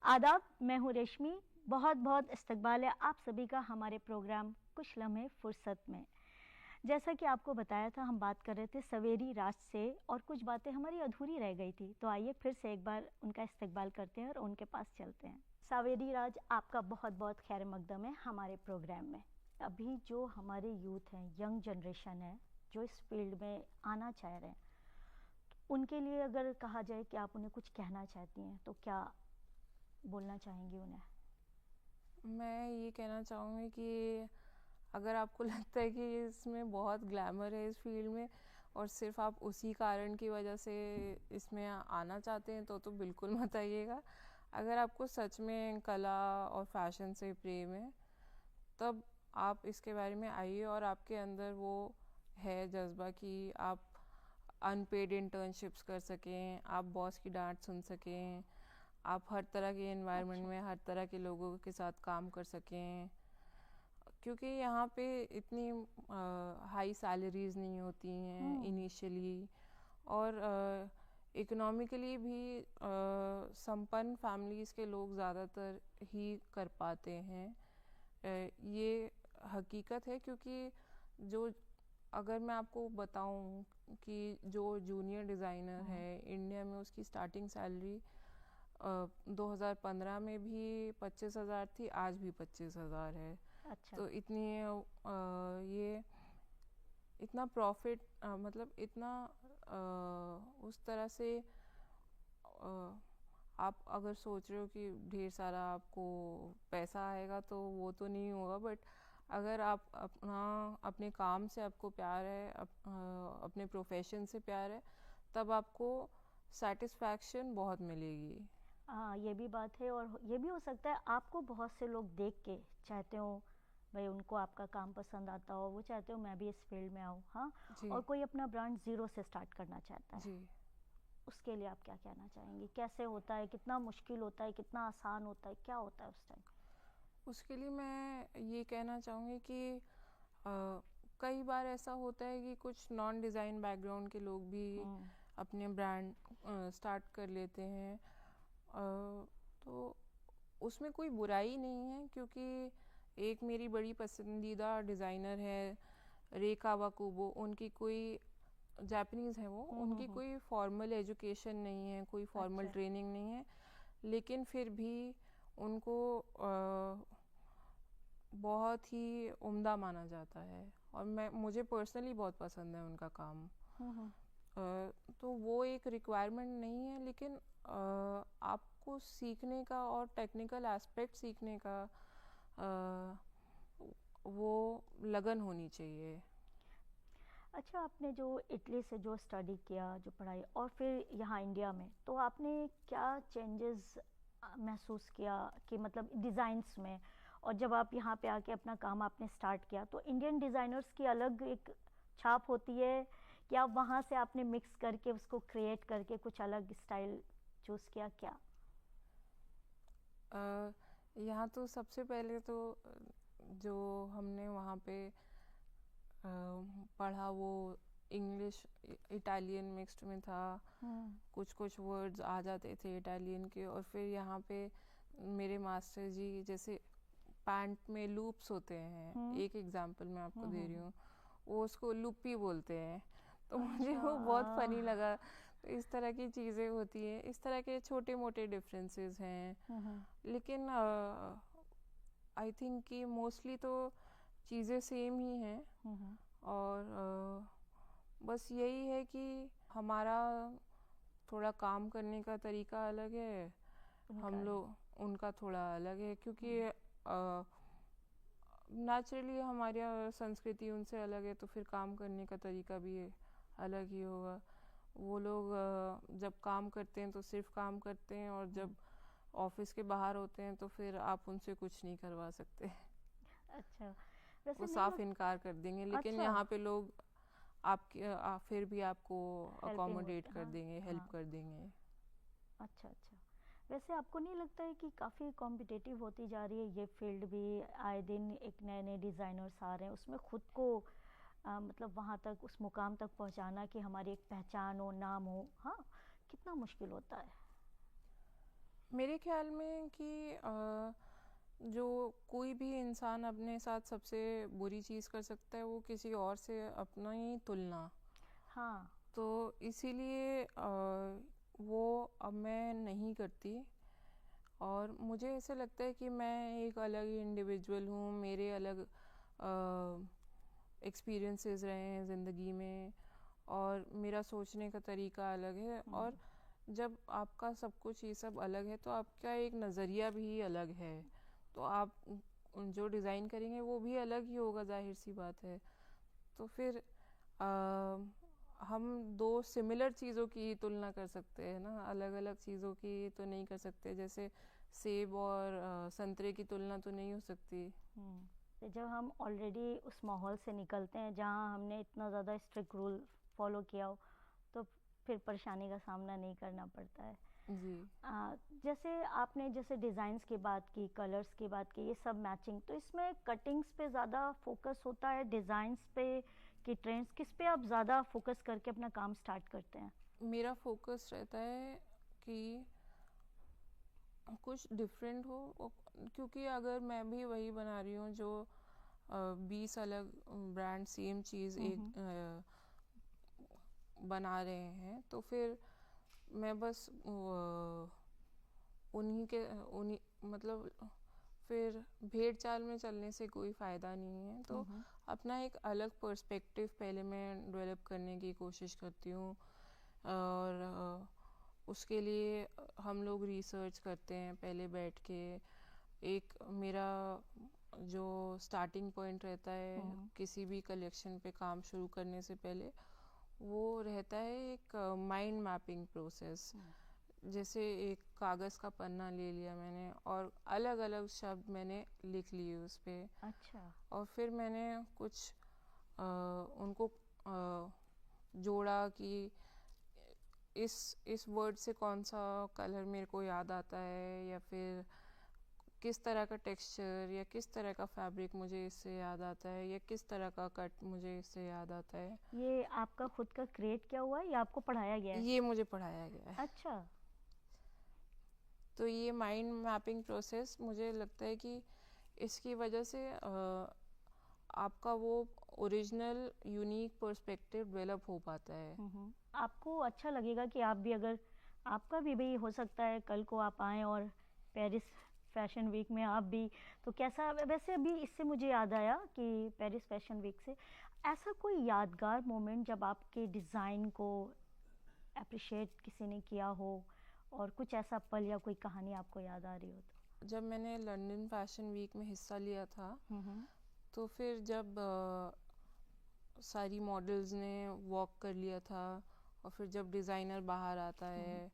आदाब, मैं हूँ रेशमी। बहुत बहुत इस्तकबाल है आप सभी का हमारे प्रोग्राम कुछ लम्हे फुर्सत में। जैसा कि आपको बताया था, हम बात कर रहे थे सवेरी राज से और कुछ बातें हमारी अधूरी रह गई थी, तो आइए फिर से एक बार उनका इस्तकबाल करते हैं और उनके पास चलते हैं। सवेरी राज, आपका बहुत बहुत खैर मकदम है हमारे प्रोग्राम में। अभी जो हमारे यूथ हैं, यंग जनरेशन है, जो इस फील्ड में आना चाह रहे हैं, उनके लिए अगर कहा जाए कि आप उन्हें कुछ कहना चाहती हैं तो क्या बोलना चाहेंगी उन्हें? मैं ये कहना चाहूँगी कि अगर आपको लगता है कि इसमें बहुत ग्लैमर है इस फील्ड में और सिर्फ आप उसी कारण की वजह से इसमें आना चाहते हैं तो बिल्कुल मत आइएगा। अगर आपको सच में कला और फैशन से प्रेम है तब आप इसके बारे में आइए और आपके अंदर वो है जज्बा कि आप अनपेड इंटर्नशिप्स कर सकें, आप बॉस की डांट सुन सकें, आप हर तरह के एनवायरनमेंट अच्छा। में हर तरह के लोगों के साथ काम कर सकें, क्योंकि यहाँ पे इतनी हाई सैलरीज नहीं होती हैं इनिशियली और इकोनॉमिकली भी संपन्न फैमिलीज़ के लोग ज़्यादातर ही कर पाते हैं। ये हकीकत है, क्योंकि जो अगर मैं आपको बताऊं कि जो जूनियर डिज़ाइनर है इंडिया में उसकी स्टार्टिंग सैलरी 2015 में भी 25,000 थी, आज भी 25,000 है। अच्छा। तो इतनी ये इतना प्रॉफिट मतलब इतना उस तरह से आप अगर सोच रहे हो कि ढेर सारा आपको पैसा आएगा तो वो तो नहीं होगा, बट अगर आप अपने काम से आपको प्यार है, अपने प्रोफेशन से प्यार है, तब आपको सेटिस्फैक्शन बहुत मिलेगी। हाँ, ये भी बात है और ये भी हो सकता है आपको बहुत से लोग देख के चाहते हो, भाई उनको आपका काम पसंद आता हो, वो चाहते हो मैं भी इस फील्ड में आऊँ। हाँ। जी और कोई अपना ब्रांड ज़ीरो से स्टार्ट करना चाहता है, जी। उसके लिए आप क्या कहना चाहेंगी? कैसे होता है, कितना मुश्किल होता है, कितना आसान होता है, क्या होता है उस टाइम? उसके लिए मैं ये कहना चाहूँगी कि कई बार ऐसा होता है कि कुछ नॉन डिज़ाइन बैकग्राउंड के लोग भी अपने ब्रांड स्टार्ट कर लेते हैं, तो उसमें कोई बुराई नहीं है, क्योंकि एक मेरी बड़ी पसंदीदा डिज़ाइनर है रे कावाकुबो, उनकी कोई जापानीज़ है वो, उनकी कोई फॉर्मल एजुकेशन नहीं है, कोई फॉर्मल अच्छा। ट्रेनिंग नहीं है, लेकिन फिर भी उनको बहुत ही उम्दा माना जाता है और मुझे पर्सनली बहुत पसंद है उनका काम। तो वो एक रिक्वायरमेंट नहीं है, लेकिन आपको सीखने का और टेक्निकल एस्पेक्ट सीखने का वो लगन होनी चाहिए। अच्छा, आपने जो इटली से जो स्टडी किया, जो पढ़ाई, और फिर यहाँ इंडिया में, तो आपने क्या चेंजेस महसूस किया कि मतलब डिज़ाइंस में? और जब आप यहाँ पे आके अपना काम आपने स्टार्ट किया तो इंडियन डिज़ाइनर्स की अलग एक छाप होती है, क्या वहाँ से आपने मिक्स करके उसको क्रिएट करके कुछ अलग स्टाइल चूज़ किया क्या? यहाँ तो सबसे पहले तो जो हमने वहाँ पे पढ़ा वो इंग्लिश इटालियन मिक्स्ड में था। कुछ कुछ वर्ड्स आ जाते थे इटालियन के, और फिर यहाँ पे मेरे मास्टर जी, जैसे पैंट में लूप्स होते हैं, एक एग्जांपल मैं आपको दे रही हूँ, वो उसको लुप्पी बोलते हैं, तो मुझे वो बहुत फनी लगा। तो इस तरह की चीज़ें होती हैं, इस तरह के छोटे मोटे डिफरेंसेस हैं, लेकिन आई थिंक कि मोस्टली तो चीज़ें सेम ही हैं। और बस यही है कि हमारा थोड़ा काम करने का तरीका अलग है, हम लोग उनका थोड़ा अलग है, क्योंकि नेचुरली हमारी संस्कृति उनसे अलग है, तो फिर काम करने का तरीका भी अलग ही होगा। वो लोग जब काम करते हैं तो सिर्फ काम करते हैं, और जब ऑफिस के बाहर होते हैं तो फिर आप उनसे कुछ नहीं करवा सकते। अच्छा, वैसे वो नहीं साफ लग... इनकार कर देंगे, लेकिन अच्छा, यहाँ पे लोग फिर भी आपको हेल्पिंग अकोमोडेट होते, कर हाँ। देंगे, हेल्प हाँ। कर देंगे। अच्छा, अच्छा। वैसे आपको नहीं लगता है कि काफ़ी कॉम्पिटिटिव होती जा रही है ये फील्ड भी? आए दिन एक नए-नए डिज़ाइनर्स आ रहे हैं, उसमें खुद को मतलब वहाँ तक, उस मुकाम तक पहुँचाना कि हमारी एक पहचान हो, नाम हो, हाँ, कितना मुश्किल होता है? मेरे ख्याल में कि जो कोई भी इंसान अपने साथ सबसे बुरी चीज़ कर सकता है वो किसी और से अपना ही तुलना। हाँ। तो इसीलिए वो अब मैं नहीं करती। और मुझे ऐसे लगता है कि मैं एक अलग ही इंडिविजुअल हूँ, मेरे अलग एक्सपीरियंसेस रहे हैं ज़िंदगी में, और मेरा सोचने का तरीका अलग है। और जब आपका सब कुछ ये सब अलग है तो आपका एक नज़रिया भी अलग है, तो आप जो डिज़ाइन करेंगे वो भी अलग ही होगा, जाहिर सी बात है। तो फिर हम दो सिमिलर चीज़ों की तुलना कर सकते हैं ना, अलग अलग चीज़ों की तो नहीं कर सकते। जैसे सेब और संतरे की तुलना तो नहीं हो सकती। तो जब हम ऑलरेडी उस माहौल से निकलते हैं जहाँ हमने इतना ज़्यादा स्ट्रिक्ट रूल फॉलो किया हो, तो फिर परेशानी का सामना नहीं करना पड़ता है जी। जैसे आपने जैसे डिज़ाइंस की बात की, कलर्स की बात की, ये सब मैचिंग, तो इसमें कटिंग्स पे ज़्यादा फोकस होता है, डिज़ाइंस पे कि ट्रेंड्स, किस पे आप ज़्यादा फोकस करके अपना काम स्टार्ट करते हैं? मेरा फोकस रहता है कि कुछ डिफरेंट हो, क्योंकि अगर मैं भी वही बना रही हूँ जो 20 अलग ब्रांड सेम चीज़ एक बना रहे हैं, तो फिर मैं बस उन्हीं के उन्हीं मतलब फिर भेड़ चाल में चलने से कोई फ़ायदा नहीं है। तो अपना एक अलग पर्सपेक्टिव पहले मैं डेवलप करने की कोशिश करती हूँ, और उसके लिए हम लोग रिसर्च करते हैं पहले बैठ के। एक मेरा जो स्टार्टिंग पॉइंट रहता है किसी भी कलेक्शन पे काम शुरू करने से पहले, वो रहता है एक माइंड मैपिंग प्रोसेस। जैसे एक कागज़ का पन्ना ले लिया मैंने और अलग अलग शब्द मैंने लिख लिए उस पर। अच्छा। और फिर मैंने कुछ उनको जोड़ा कि इस वर्ड से कौन सा कलर मेरे को याद आता है, या फिर किस तरह का टेक्सचर या किस तरह का फैब्रिक मुझे इससे याद आता है, या किस तरह का कट मुझे इससे याद आता है। ये आपका खुद का क्रिएट किया हुआ है या आपको पढ़ाया गया है? ये मुझे पढ़ाया गया है। अच्छा। तो ये माइंड मैपिंग प्रोसेस मुझे लगता है कि इसकी वजह से आपका वो ओरिजिनल यूनिक पर्सपेक्टिव डेवलप हो पाता है। आपको अच्छा लगेगा कि आप भी, अगर आपका भी हो सकता है कल को आप आएँ और पेरिस फैशन वीक में आप भी, तो कैसा? वैसे अभी इससे मुझे याद आया कि पेरिस फैशन वीक से ऐसा कोई यादगार मोमेंट जब आपके डिज़ाइन को अप्रिशिएट किसी ने किया हो, और कुछ ऐसा पल या कोई कहानी आपको याद आ रही हो तो? जब मैंने लंदन फैशन वीक में हिस्सा लिया था, तो फिर जब सारी मॉडल्स ने वॉक कर लिया था, और फिर जब डिज़ाइनर बाहर आता है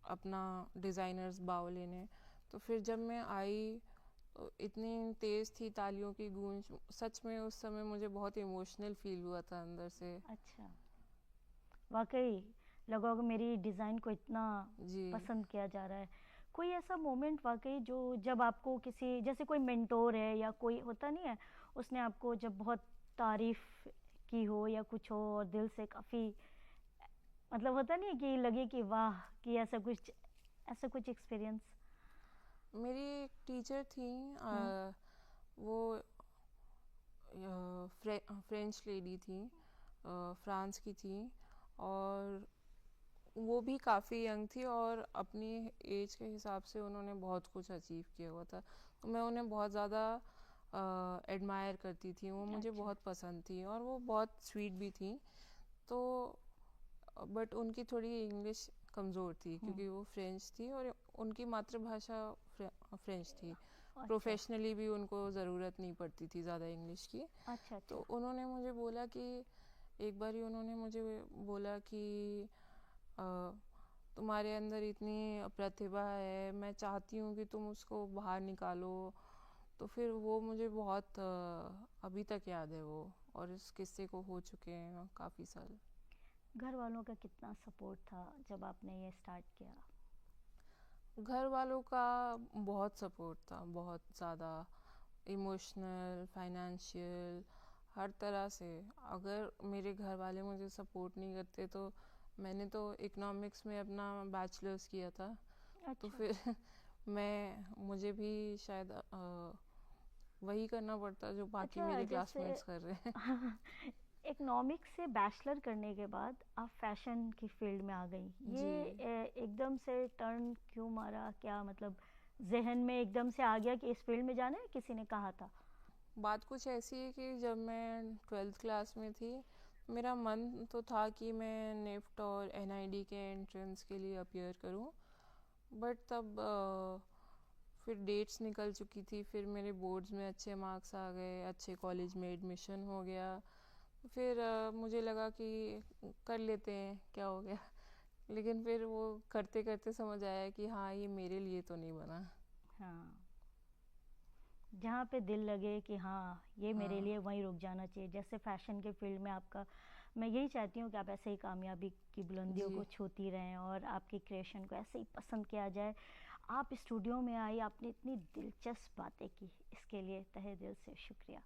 अपना डिज़ाइनर्स बाव लेने, तो फिर जब मैं आई तो इतनी तेज़ थी तालियों की गूंज, सच में उस समय मुझे बहुत इमोशनल फील हुआ था अंदर से। अच्छा। वाकई लगा होगा मेरी डिज़ाइन को इतना पसंद किया जा रहा है। कोई ऐसा मोमेंट वाकई जो जब आपको किसी, जैसे कोई मेंटोर है या कोई होता नहीं है, उसने आपको जब बहुत तारीफ़ की हो या कुछ हो और दिल से काफ़ी, मतलब होता नहीं है कि लगे कि वाह, कि ऐसा कुछ एक्सपीरियंस? मेरी एक टीचर थी, वो फ्रेंच लेडी थी, फ्रांस की थी, और वो भी काफ़ी यंग थी और अपनी एज के हिसाब से उन्होंने बहुत कुछ अचीव किया हुआ था। तो मैं उन्हें बहुत ज़्यादा एडमायर करती थी, वो मुझे बहुत पसंद थी, और वो बहुत स्वीट भी थी। तो बट उनकी थोड़ी इंग्लिश कमज़ोर थी, क्योंकि वो फ्रेंच थी और उनकी मातृभाषा फ्रेंच थी। प्रोफेशनली भी उनको ज़रूरत नहीं पड़ती थी ज़्यादा इंग्लिश की। तो उन्होंने मुझे बोला कि एक बार ही उन्होंने मुझे बोला कि तुम्हारे अंदर इतनी प्रतिभा है, मैं चाहती हूँ कि तुम उसको बाहर निकालो। तो फिर वो मुझे बहुत अभी तक याद है वो, और इस किस्से को हो चुके हैं काफ़ी साल। घर वालों का कितना सपोर्ट था जब आपने ये स्टार्ट किया? घर वालों का बहुत सपोर्ट था, बहुत ज़्यादा, इमोशनल, फाइनेंशियल, हर तरह से। अगर मेरे घर वाले मुझे सपोर्ट नहीं करते तो मैंने तो इकोनॉमिक्स में अपना बैचलर्स किया था। तो अच्छा। फिर मुझे भी शायद वही करना पड़ता जो बाकी अच्छा, मेरे जैसे क्लासमेट्स कर रहे हैं। इकोनॉमिक्स से बैचलर करने के बाद आप फैशन की फील्ड में आ गई, जी। ये एकदम से टर्न क्यों मारा? क्या मतलब जहन में एकदम से आ गया कि इस फील्ड में जाना है, किसी ने कहा था? बात कुछ ऐसी है कि जब मैं 12th क्लास में थी, मेरा मन तो था कि मैं नेफ्ट और एनआईडी के एंट्रेंस के लिए अपीयर करूं। बट तब फिर डेट्स निकल चुकी थी, फिर मेरे बोर्ड्स में अच्छे मार्क्स आ गए, अच्छे कॉलेज में एडमिशन हो गया। फिर मुझे लगा कि कर लेते हैं, क्या हो गया। लेकिन फिर वो करते करते समझ आया कि हाँ, ये मेरे लिए तो नहीं बना। हाँ, जहाँ पे दिल लगे कि हाँ ये मेरे हाँ लिए, वहीं रुक जाना चाहिए। जैसे फैशन के फील्ड में आपका, मैं यही चाहती हूँ कि आप ऐसे ही कामयाबी की बुलंदियों को जी। छूती रहें और आपकी क्रिएशन को ऐसे ही पसंद किया जाए। आप स्टूडियो में आई, आपने इतनी दिलचस्प बातें की, इसके लिए तहे दिल से शुक्रिया।